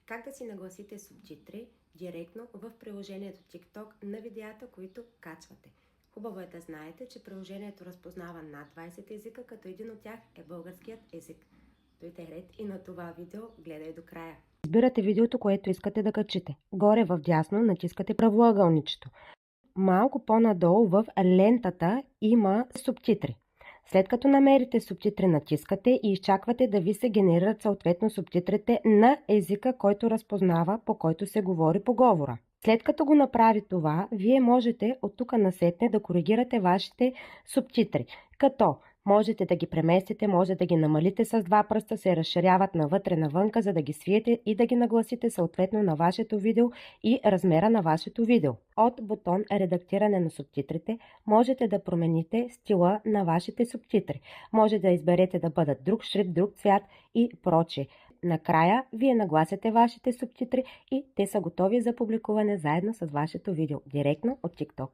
Как да си нагласите субтитри директно в приложението TikTok на видеята, които качвате. Хубаво е да знаете, че приложението разпознава над 20 езика, като един от тях е българският език. Дойде ред и на това видео гледай до края. Избирате видеото, което искате да качите. Горе в дясно натискате правоъгълничето. Малко по-надолу в лентата има субтитри. След като намерите субтитри, натискате и изчаквате да ви се генерират съответно субтитрите на езика, който разпознава, по който се говори по говора. След като го направи това, вие можете от тук насетне да коригирате вашите субтитри, като можете да ги преместите, може да ги намалите с два пръста, се разширяват навътре-навънка, за да ги свиете и да ги нагласите съответно на вашето видео и размера на вашето видео. От бутон редактиране на субтитрите можете да промените стила на вашите субтитри. Може да изберете да бъдат друг шрифт, друг цвят и прочее. Накрая вие нагласяте вашите субтитри и те са готови за публикуване заедно с вашето видео, директно от TikTok.